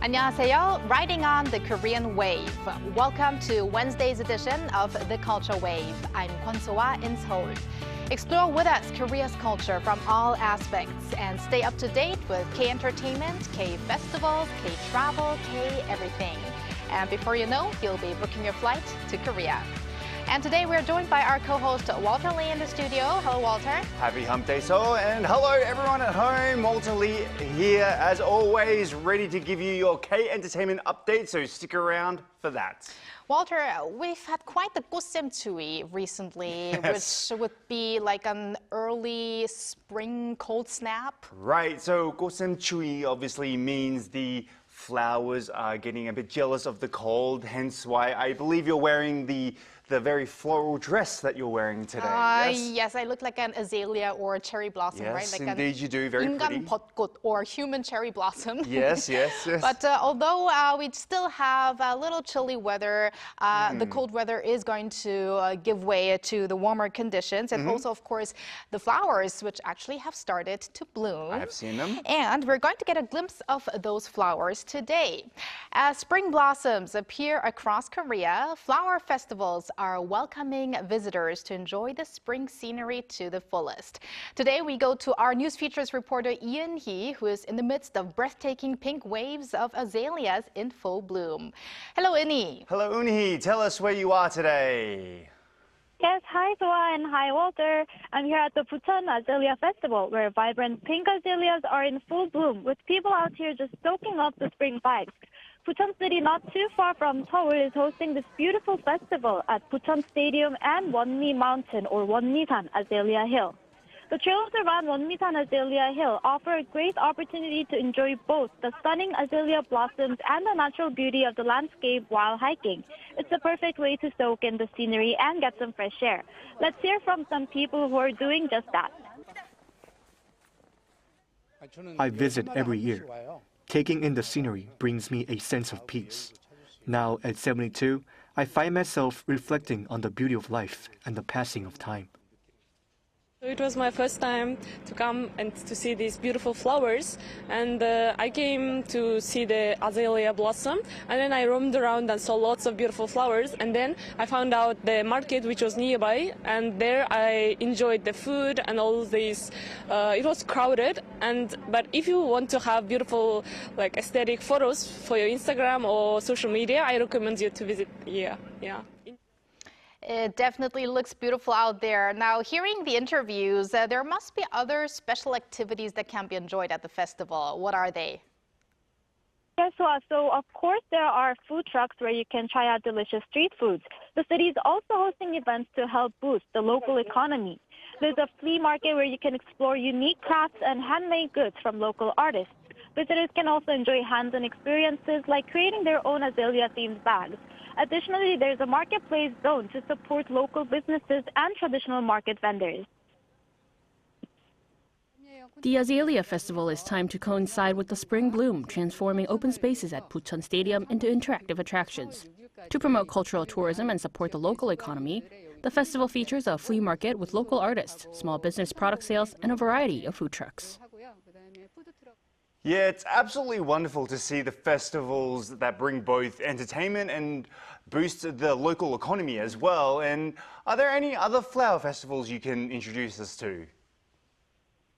안녕하세요. Riding on the Korean wave. Welcome to Wednesday's edition of The Culture Wave. I'm Kwon-soa in Seoul. Explore with us Korea's culture from all aspects and stay up to date with K-entertainment, K-festivals, K-travel, K-everything. And before you know, you'll be booking your flight to Korea. And today we're joined by our co-host Walter Lee in the studio. Hello, Walter. Happy Hump Day, Seoul, and hello everyone at home. Walter Lee here, as always, ready to give you your K-entertainment update, so stick around for that. Walter, we've had quite the Gosemchuy recently, Yes. which would be like an early spring cold snap. Right, so Gosemchuy obviously means the flowers are getting a bit jealous of the cold, hence why I believe you're wearing the very floral dress that you're wearing today. Yes, I look like an azalea or a cherry blossom, right? Yes, Like indeed you do, very pretty. 인간벚꽃 or human cherry blossom. Yes. But although we still have a little chilly weather, the cold weather is going to give way to the warmer conditions. And also, of course, the flowers, which actually have started to bloom. I have seen them. And we're going to get a glimpse of those flowers today. As spring blossoms appear across Korea, flower festivals are welcoming visitors to enjoy the spring scenery to the fullest. Today, we go to our news features reporter Lee Eun-hee, who is in the midst of breathtaking pink waves of azaleas in full bloom. Hello, Eun-hee. Hello, Eun-hee. Tell us where you are today. Yes, hi Soa and hi Walter. I'm here at the Bucheon Azalea Festival, where vibrant pink azaleas are in full bloom, with people out here just soaking up the spring vibes. Bucheon City, not too far from Seoul, is hosting this beautiful festival at Bucheon Stadium and Wonmi Mountain or Wonmisan Azalea Hill. The trails around Wonmisan Azalea Hill offer a great opportunity to enjoy both the stunning azalea blossoms and the natural beauty of the landscape while hiking. It's the perfect way to soak in the scenery and get some fresh air. Let's hear from some people who are doing just that. I visit every year. Taking in the scenery brings me a sense of peace. Now, at 72, I find myself reflecting on the beauty of life and the passing of time. It was my first time to come and to see these beautiful flowers, and I came to see the azalea blossom, and then I roamed around and saw lots of beautiful flowers, and then I found out the market which was nearby, and there I enjoyed the food and all these. It was crowded, but if you want to have beautiful like aesthetic photos for your Instagram or social media, I recommend you to visit here. Yeah. It definitely looks beautiful out there. Now, hearing the interviews, there must be other special activities that can be enjoyed at the festival. What are they? Yes, so of course there are food trucks where you can try out delicious street foods. The city is also hosting events to help boost the local economy. There's a flea market where you can explore unique crafts and handmade goods from local artists. Visitors can also enjoy hands-on experiences like creating their own azalea-themed bags. Additionally, there's a marketplace zone to support local businesses and traditional market vendors. The Azalea Festival is timed to coincide with the spring bloom, transforming open spaces at Bucheon Stadium into interactive attractions. To promote cultural tourism and support the local economy, the festival features a flea market with local artists, small business product sales, and a variety of food trucks. Yeah, it's absolutely wonderful to see the festivals that bring both entertainment and boost the local economy as well. And are there any other flower festivals you can introduce us to?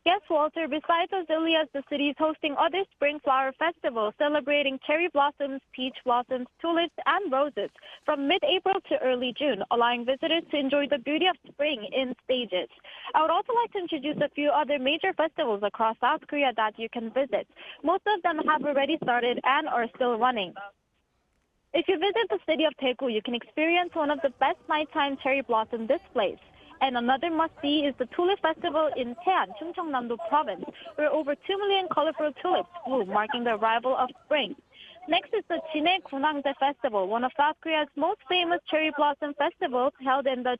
Yes, Walter. Besides azaleas, the city is hosting other spring flower festivals celebrating cherry blossoms, peach blossoms, tulips, and roses from mid-April to early June, allowing visitors to enjoy the beauty of spring in stages. I would also like to introduce a few other major festivals across South Korea that you can visit. Most of them have already started and are still running. If you visit the city of Daegu, you can experience one of the best nighttime cherry blossom displays. And another must-see is the Tulip Festival in Taean, Chungcheongnam-do Province, where over 2 million colorful tulips bloom, marking the arrival of spring. Next is the Jine Gunangje Festival, one of South Korea's most famous cherry blossom festivals held in the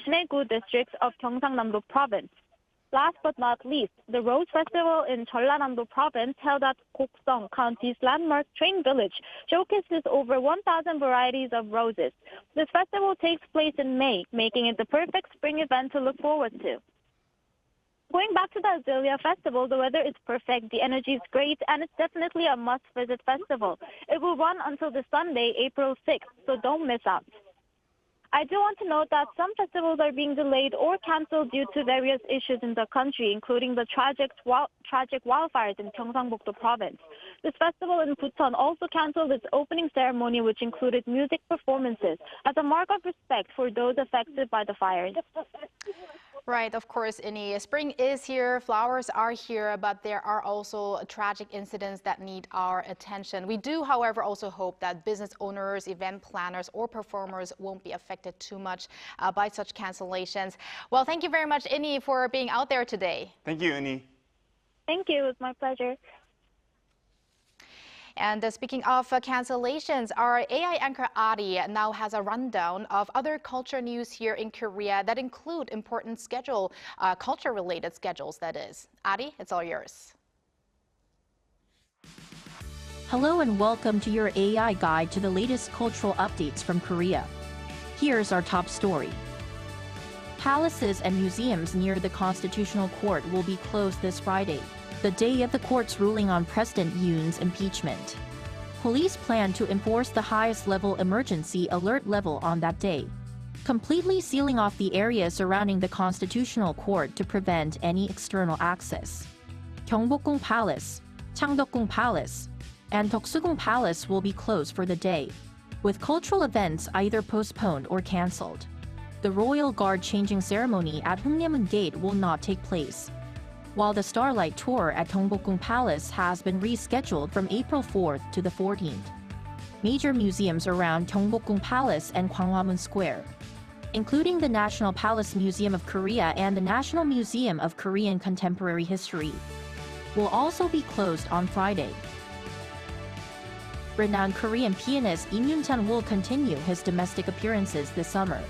Jinegu district of Gyeongsangnam-do Province. Last but not least, the Rose Festival in Jeollanam-do Province, held at Gokseong County's landmark Train Village, showcases over 1,000 varieties of roses. This festival takes place in May, making it the perfect spring event to look forward to. Going back to the Azalea Festival, the weather is perfect, the energy is great, and it's definitely a must-visit festival. It will run until the Sunday, April 6th, so don't miss out. I do want to note that some festivals are being delayed or canceled due to various issues in the country, including the tragic wildfires in Gyeongsang-bok-do province. This festival in Bucheon also canceled its opening ceremony, which included music performances, as a mark of respect for those affected by the fires. Right, of course, Innie. Spring is here, flowers are here, but there are also tragic incidents that need our attention. We do, however, also hope that business owners, event planners, or performers won't be affected too much by such cancellations. Well, thank you very much, Innie, for being out there today. Thank you, Innie. Thank you. It was my pleasure. And speaking of cancellations, our AI anchor Adi now has a rundown of other culture news here in Korea that include important culture-related schedules, that is. Adi, it's all yours. Hello and welcome to your AI guide to the latest cultural updates from Korea. Here's our top story. Palaces and museums near the Constitutional Court will be closed this Friday, the day of the court's ruling on President Yoon's impeachment. Police plan to enforce the highest level emergency alert level on that day, completely sealing off the area surrounding the Constitutional Court to prevent any external access. Gyeongbokgung Palace, Changdeokgung Palace, and Deoksugung Palace will be closed for the day, with cultural events either postponed or cancelled. The Royal Guard changing ceremony at Hungnaemun Gate will not take place, while the Starlight Tour at Gyeongbokgung Palace has been rescheduled from April 4th to the 14th. Major museums around Gyeongbokgung Palace and Gwanghwamun Square, including the National Palace Museum of Korea and the National Museum of Korean Contemporary History, will also be closed on Friday. Renowned Korean pianist Im Yoon-chan will continue his domestic appearances this summer,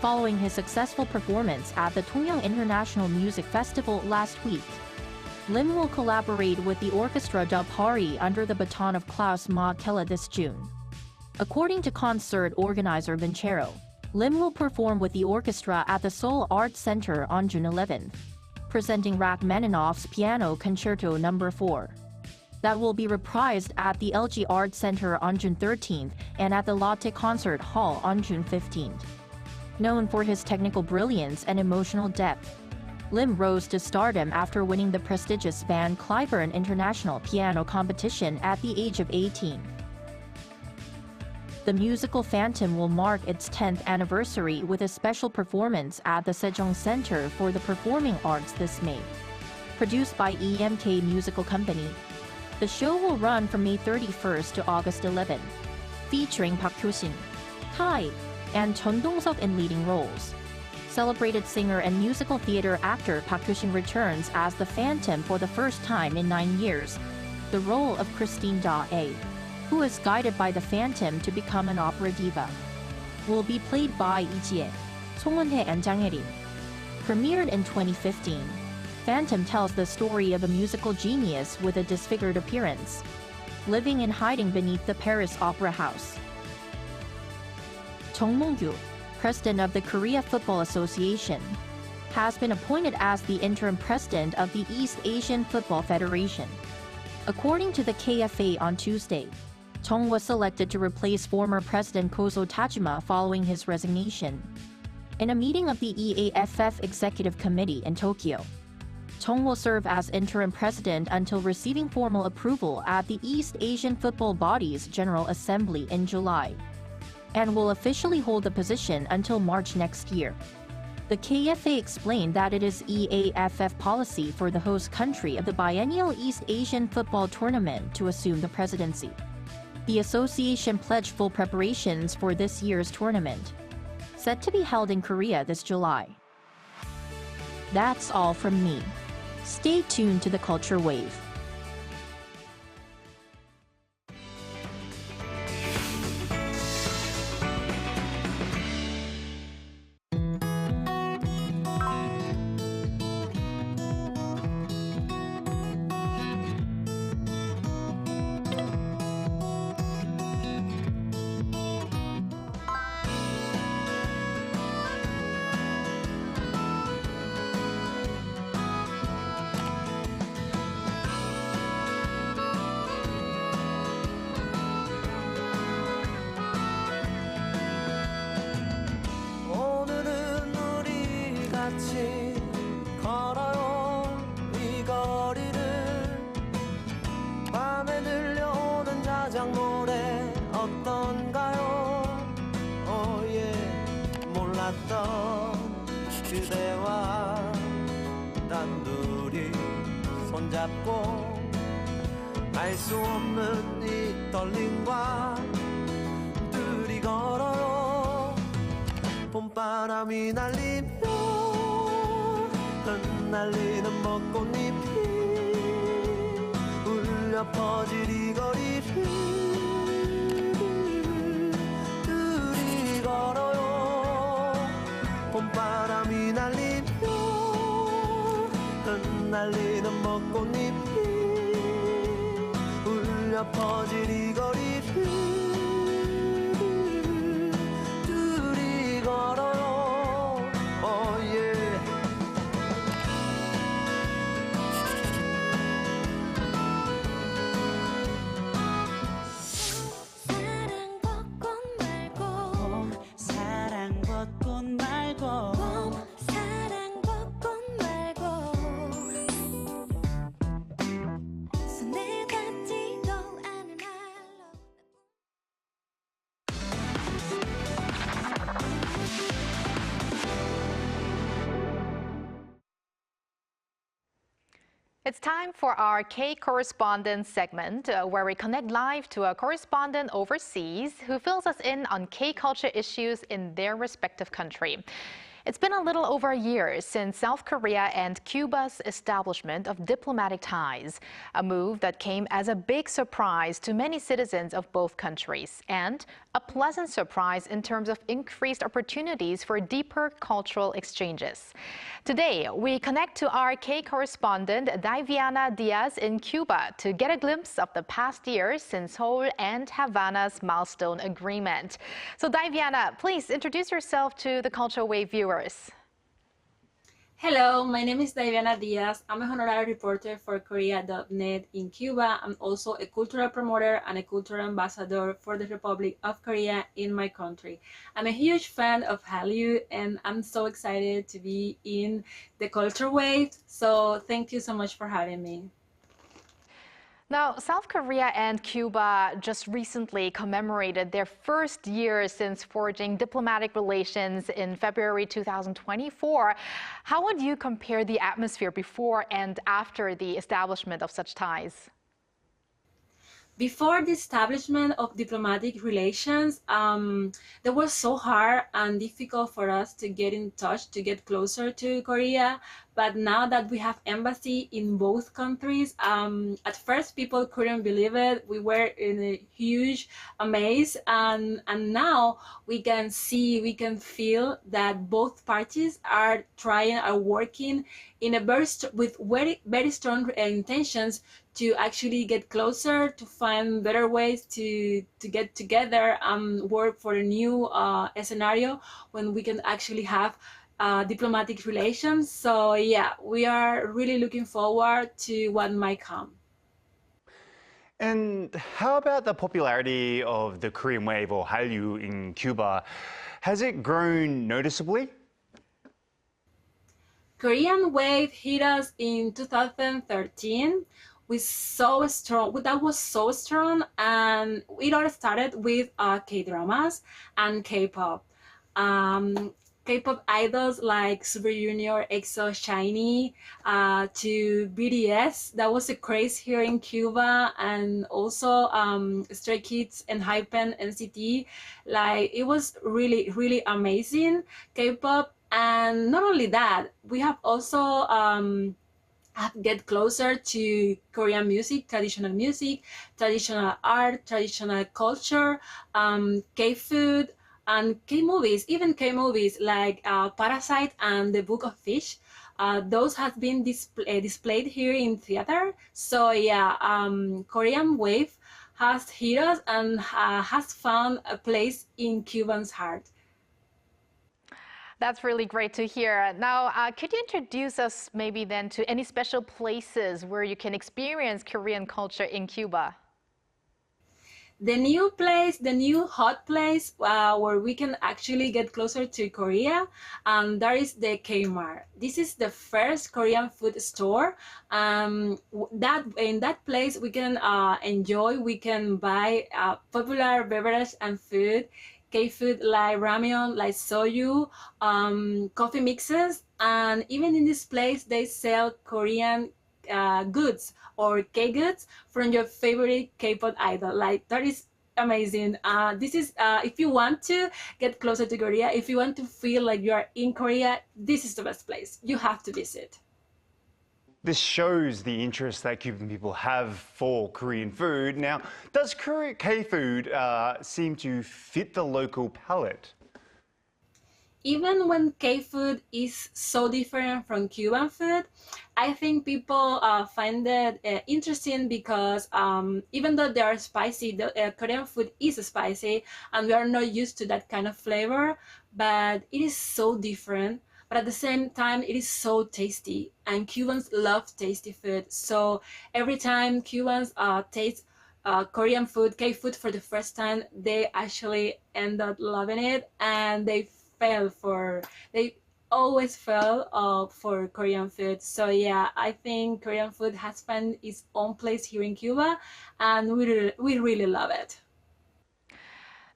following his successful performance at the Tongyeong International Music Festival last week. Lim will collaborate with the orchestra Dub Hari under the baton of Klaus Ma-Kella this June. According to concert organizer Vincero, Lim will perform with the orchestra at the Seoul Arts Center on June 11th, presenting Rachmaninoff's Piano Concerto No. 4. That will be reprised at the LG Arts Center on June 13th and at the Lotte Concert Hall on June 15th. Known for his technical brilliance and emotional depth, Lim rose to stardom after winning the prestigious Van Cliburn International Piano Competition at the age of 18. The musical Phantom will mark its 10th anniversary with a special performance at the Sejong Center for the Performing Arts this May. Produced by EMK Musical Company, the show will run from May 31st to August 11th, featuring Park Hyo-shin, Kai, and Chun Dong-seok in leading roles. Celebrated singer and musical theater actor Park Hyo-shin returns as the Phantom for the first time in 9 years, the role of Christine Da-ae, who is guided by the Phantom to become an opera diva, will be played by Lee Ji-ae, Song Won-hye, and Jang Hae-rin. Premiered in 2015, Phantom tells the story of a musical genius with a disfigured appearance, living in hiding beneath the Paris Opera House. Chung Mong-gyu, president of the Korea Football Association, has been appointed as the interim president of the East Asian Football Federation. According to the KFA on Tuesday, Chung was selected to replace former President Kozo Tajima following his resignation. In a meeting of the EAFF Executive Committee in Tokyo, Chung will serve as interim president until receiving formal approval at the East Asian Football Body's General Assembly in July, and will officially hold the position until March next year. The KFA explained that it is EAFF policy for the host country of the biennial East Asian Football Tournament to assume the presidency. The association pledged full preparations for this year's tournament, set to be held in Korea this July. That's all from me. Stay tuned to the Culture Wave. 둘이 손잡고 알 수 없는 이 떨림과 둘이 걸어요. 봄바람이 날리며 흩날리는 벚꽃잎이 울려 퍼질 이 거리를 둘이 걸어요. 봄바람이 날리며 흩날리는 벚꽃잎이 울려 퍼질 이 거리를 둘이 걸어요. Oh yeah. 사랑 벚꽃 말고 사랑 벚꽃 말고 손에 닿지도 않은 알로. It's time for our K-Correspondent segment, where we connect live to a correspondent overseas who fills us in on K-culture issues in their respective country. It's been a little over a year since South Korea and Cuba's establishment of diplomatic ties, a move that came as a big surprise to many citizens of both countries, and a pleasant surprise in terms of increased opportunities for deeper cultural exchanges. Today, we connect to our K-correspondent Diviana Diaz in Cuba to get a glimpse of the past year since Seoul and Havana's milestone agreement. So Diviana, please introduce yourself to the Culture Wave viewers. Hello, my name is Diviana Diaz. I'm a honorary reporter for Korea.net in Cuba. I'm also a cultural promoter and a cultural ambassador for the Republic of Korea in my country. I'm a huge fan of Hallyu and I'm so excited to be in the Culture Wave. So thank you so much for having me. Now, South Korea and Cuba just recently commemorated their first year since forging diplomatic relations in February 2024. How would you compare the atmosphere before and after the establishment of such ties? Before the establishment of diplomatic relations, that was so hard and difficult for us to get in touch, to get closer to Korea. But now that we have embassy in both countries, at first people couldn't believe it. We were in a huge amaze, and now we can see, we can feel that both parties are working in a with very strong intentions to actually get closer, to find better ways to get together and work for a new scenario when we can actually have diplomatic relations. So yeah, we are really looking forward to what might come. And how about the popularity of the Korean wave, or Hallyu, in Cuba? Has it grown noticeably? Korean wave hit us in 2013 with so strong, that was so strong, and it all started with K-dramas and K-pop. K-pop idols like Super Junior, EXO, SHINee, to BTS. That was a craze here in Cuba, and also Stray Kids and Hypen, NCT. Like, it was really, really amazing, K-pop. And not only that, we have also get closer to Korean music, traditional art, traditional culture, K-food, and K-movies, even K-movies like Parasite and The Book of Fish. Those have been displayed here in theater. So yeah, Korean wave has hit us and has found a place in Cubans' heart. That's really great to hear. Now, could you introduce us maybe then to any special places where you can experience Korean culture in Cuba? The new hot place where we can actually get closer to Korea, there is the Kmart. This is the first Korean food store. In that place we can we can buy popular beverage and food, K-food like ramyeon, like soju, coffee mixes, And even in this place, they sell Korean goods or K-goods from your favorite K-pop idol. Like, that is amazing. This is if you want to get closer to Korea, if you want to feel like you are in Korea, this is the best place. You have to visit. This shows the interest that Cuban people have for Korean food. Now, does K-food seem to fit the local palate? Even when K-food is so different from Cuban food, I think people find it interesting because even though they are spicy, the Korean food is spicy and we are not used to that kind of flavor, but it is so different. But at the same time, it is so tasty, and Cubans love tasty food. So every time Cubans taste Korean food, K-food for the first time, they actually end up loving it, and they always fell for Korean food. So yeah, I think Korean food has found its own place here in Cuba, and we really love it.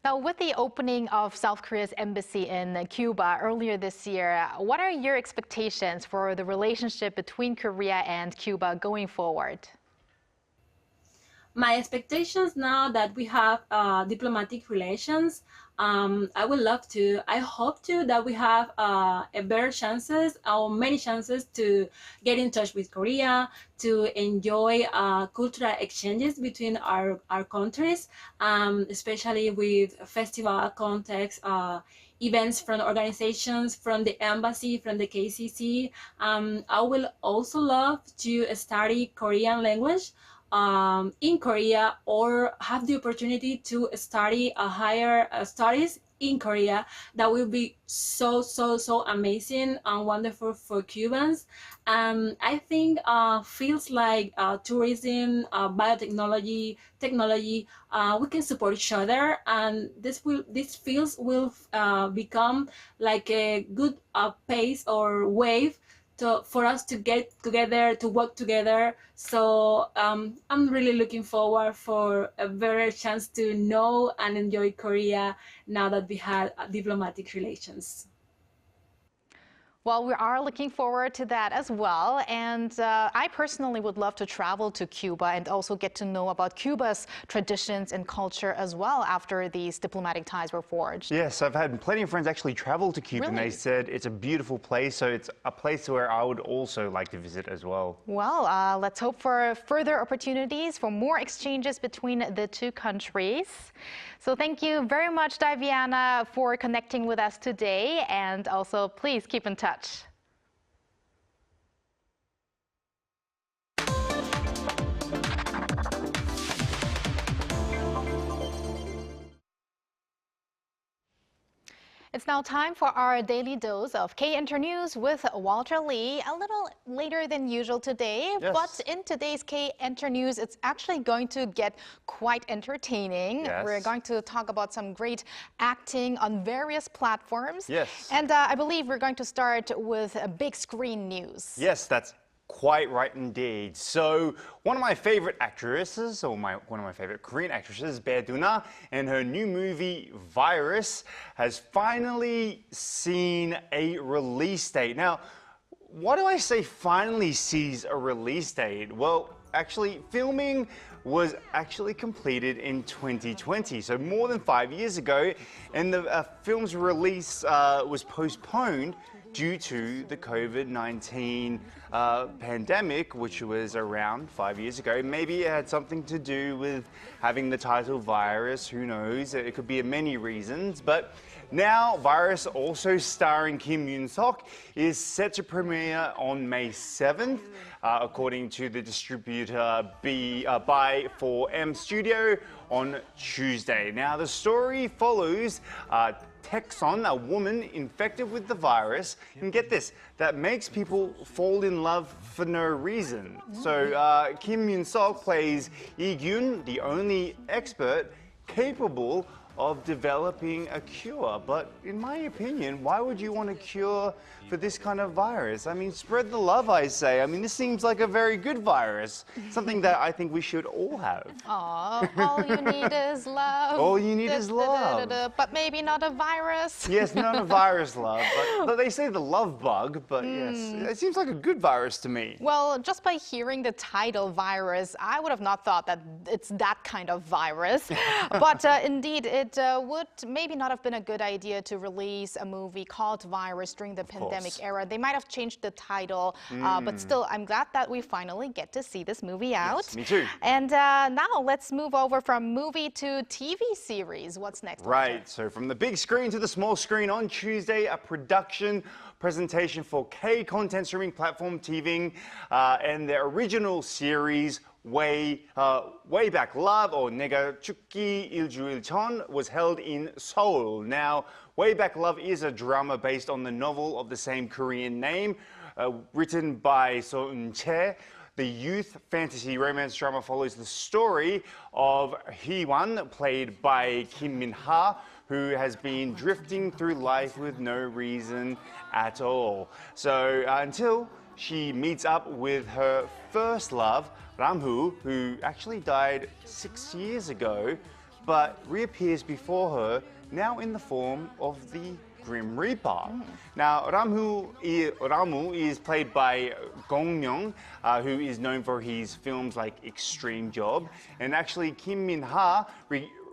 Now, with the opening of South Korea's embassy in Cuba earlier this year, what are your expectations for the relationship between Korea and Cuba going forward? My expectations now that we have diplomatic relations, I hope to that we have better chances or many chances to get in touch with Korea, to enjoy cultural exchanges between our countries, especially with festival context, events from organizations, from the embassy, from the KCC. I will also love to study Korean language in Korea, or have the opportunity to study higher studies in Korea. That will be so amazing and wonderful for Cubans. I think fields like tourism, biotechnology, technology, we can support each other, and these fields will become like a good pace or wave for us to get together, to work together. So I'm really looking forward for a better chance to know and enjoy Korea now that we had diplomatic relations. Well, we are looking forward to that as well. And I personally would love to travel to Cuba and also get to know about Cuba's traditions and culture as well after these diplomatic ties were forged. Yes, I've had plenty of friends actually travel to Cuba, Really? and they said it's a beautiful place, so it's a place where I would also like to visit as well. Well, let's hope for further opportunities for more exchanges between the two countries. So thank you very much, Diviana, for connecting with us today, and also please keep in touch. It's now time for our daily dose of K-Inter News with Walter Lee. A little later than usual today, Yes. but in today's K-Inter News, it's actually going to get quite entertaining. Yes. We're going to talk about some great acting on various platforms. Yes. And I believe we're going to start with a big screen news. Yes, that's quite right indeed. So one of my favorite actresses, or one of my favorite Korean actresses, Bae Doona, and her new movie Virus has finally seen a release date. Now, why do I say finally sees a release date? Well, actually, filming was actually completed in 2020, so more than 5 years ago, and the film's release was postponed due to the COVID-19 pandemic, which was around 5 years ago. Maybe it had something to do with having the title Virus, who knows? It could be many reasons, but now Virus, also starring Kim Yoon-sok, is set to premiere on May 7th, according to the distributor by 4M Studio on Tuesday. Now the story follows Taeson, a woman infected with the virus, and get this, that makes people fall in love for no reason. So Kim Yoon-sok plays Lee Gyun, the only expert capable of developing a cure. But in my opinion, why would you want a cure for this kind of virus? I mean, spread the love, I say. I mean, this seems like a very good virus, something that I think we should all have. Aw, all you need is love. All you need is love. But maybe not a virus. Yes, not a virus love, but they say the love bug, but yes, it seems like a good virus to me. Well, just by hearing the title virus, I would have not thought that it's that kind of virus. But indeed, it would maybe not have been a good idea to release a movie called Virus during the pandemic era. They might have changed the title, but still, I'm glad that we finally get to see this movie out. Yes, me too. And now let's move over from movie to TV series. What's next? Right, so from the big screen to the small screen on Tuesday, a production presentation for K-Content streaming platform TVing and their original series Way Back Love or 내가 죽기 일주일 전 was held in Seoul. Now, Way Back Love is a drama based on the novel of the same Korean name, written by So Eun-chae. The youth fantasy romance drama follows the story of Hee-won, played by Kim Min-ha, who has been drifting through life with no reason at all. So until she meets up with her first love, Ram-woo, who actually died 6 years ago, but reappears before her, now in the form of the Grim Reaper. Now, Ram-woo is played by Gong Myung, who is known for his films like Extreme Job, and actually Kim Min-ha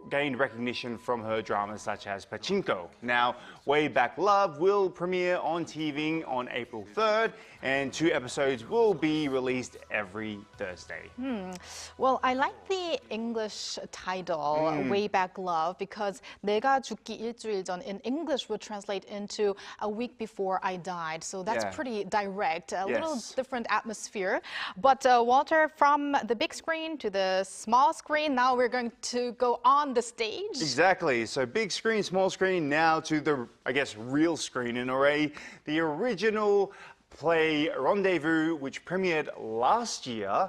gained recognition from her dramas such as Pachinko. Now, Way Back Love will premiere on TV on April 3rd, and 2 episodes will be released every Thursday. Well, I like the English title, Way Back Love, because 내가 죽기 일주일 전 in English would translate into a week before I died. So that's pretty direct, a little different atmosphere. But Walter, from the big screen to the small screen, now we're going to go on the stage. Exactly. So big screen, small screen, now to the, I guess, real screen in a way. The original play Rendezvous, which premiered last year,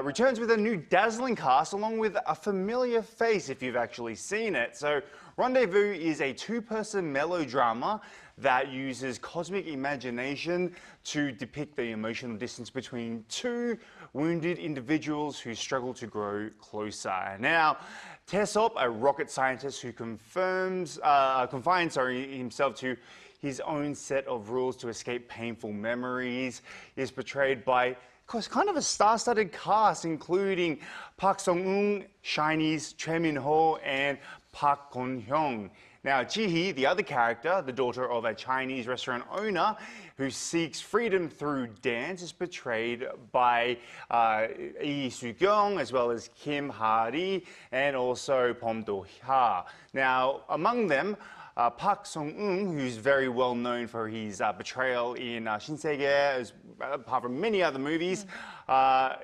returns with a new dazzling cast along with a familiar face if you've actually seen it. So Rendezvous is a 2-person melodrama that uses cosmic imagination to depict the emotional distance between 2 wounded individuals who struggle to grow closer. Now, Tae-sop, a rocket scientist who confines himself to his own set of rules to escape painful memories, is portrayed by kind of a star-studded cast, including Park Sung-eun, SHINee's Choi Min-ho, and Park Gon-hyung. Now, Ji-hee, the other character, the daughter of a Chinese restaurant owner who seeks freedom through dance, is portrayed by Lee Soo-kyung, as well as Kim Ha-ri, and also Bom Do-ha. Now, among them, Park Sung-eun, who's very well known for his portrayal in Shinsegae, apart from many other movies,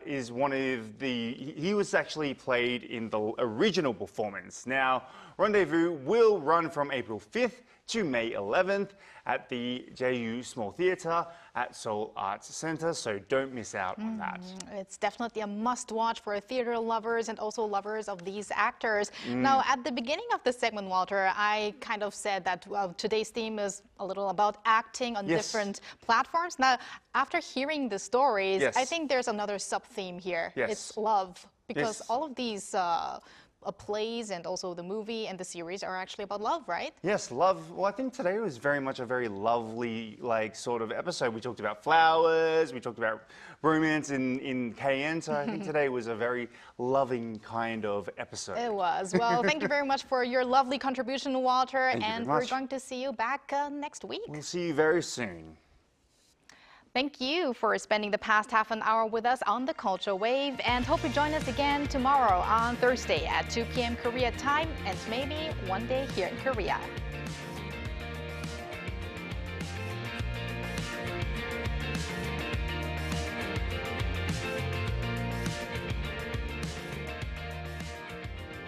is one of the... He was actually played in the original performance. Now, Rendezvous will run from April 5th to May 11th at the Jeju Small Theatre at Seoul Arts Center, so don't miss out on that. It's definitely a must-watch for theater lovers and also lovers of these actors. Now, at the beginning of the segment, Walter, I kind of said that today's theme is a little about acting on different platforms. Now, after hearing the stories, I think there's another sub-theme here. It's love, because all of these plays and also the movie and the series are actually about love, right? Yes, love. Well, I think today was very much a very lovely, sort of episode. We talked about flowers, we talked about romance in KN, so I think today was a very loving kind of episode. It was. Well, thank you very much for your lovely contribution, Walter, and we're going to see you back next week. We'll see you very soon. Thank you for spending the past half an hour with us on the Culture Wave, and hope you join us again tomorrow on Thursday at 2 p.m. Korea time, and maybe one day here in Korea.